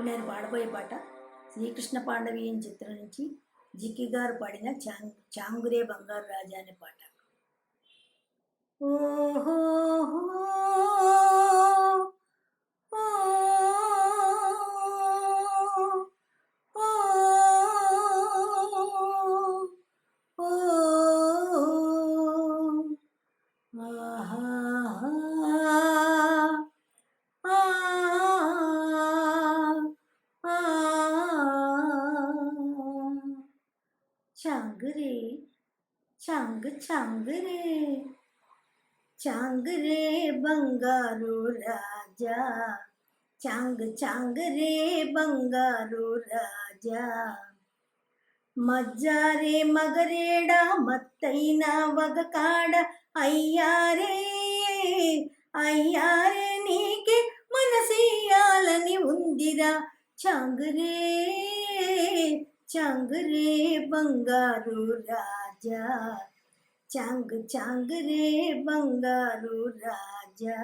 నేను పాడబోయే పాట శ్రీకృష్ణ పాండవీయం చిత్రం నుంచి జిక్కి గారు పాడిన చాంగురే బంగారు రాజా అనే పాట. ఓహో చాంగురే చాంగురే చాంగురే బంగారు రాజా, చాంగురే బంగారు రాజా. మజ్జారే మగరేడ మత్తైన వగకాడ అయ్యారే అయ్యారే నీకే మనసియాలని ఉందిరా. చాంగురే చాంగురే బంగారు రాజా, చాంగురే బంగారు రాజా.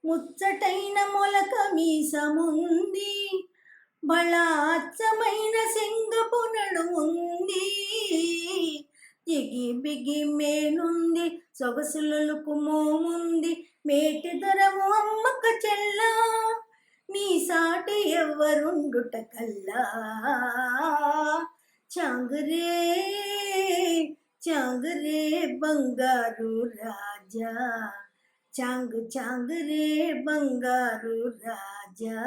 ముచ్చటైన మొలక మీసముంది, బళాచ్చమైన సింగపు నడుముంది, జిగి బిగి మేనుంది, సొగసులకు మోముంది, మేటి దొరము అమ్మక చెల్లా, నీ సాటి ఎవ్వరుండుట కల్లా. చాంగురే చాంగురే బంగారు రాజా, చాంగురే బంగారు రాజా.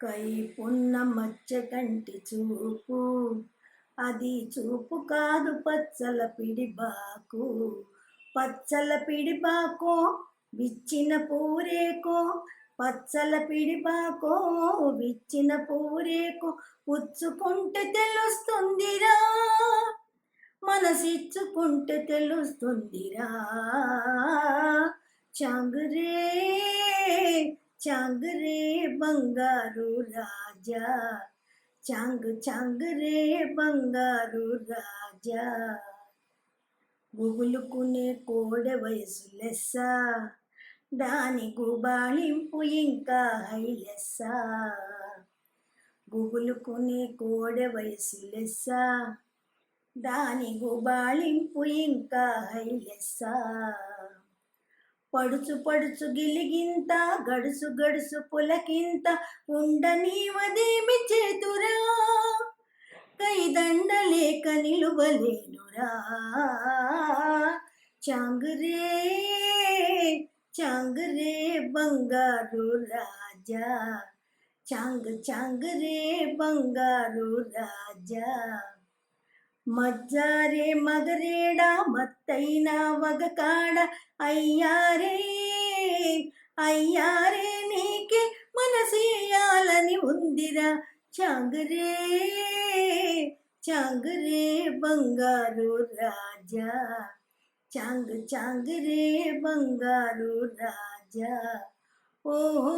కైపున్న మచ్చ కంటి చూపు, అది చూపు కాదు పచ్చల పిడిబాకు, పచ్చల పిడిబాకో విచ్చిన పూరేకో, పచ్చల పిడిబాకో విచ్చిన పూరేకో, పుచ్చుకుంటే తెలుస్తుందిరా, మనసిచ్చుకుంటే తెలుస్తుందిరా. చాంగురే చాంగురే బంగారు రాజా, చాంగురే బంగారు రాజా. గుబులుకునే కోడె వయసు లెస్స, దాని గుబాళింపు ఇంకా హైలెస్స. గుబులుకునే కోడె వయసు లెస్స, దాని గుబాళింపు ఇంకా హైలెస్స. పడుచు పడుచు గిలిగింత, గడుసు గడుసు పులకింత, ఉండనీవదేమి చేతురా, కైదండలేక నిలువలేనురా. చాంగురే బంగారు రాజా, చాంగురే బంగారు రాజా. మజ్జారే మగరేడ మత్తైన వగకాడ అయ్యారే అయ్యారే నీకే మనసియాలని ఉందిరా. చాంగురే బంగారు రాజా, చాంగురే బంగారు రాజా. ఓహో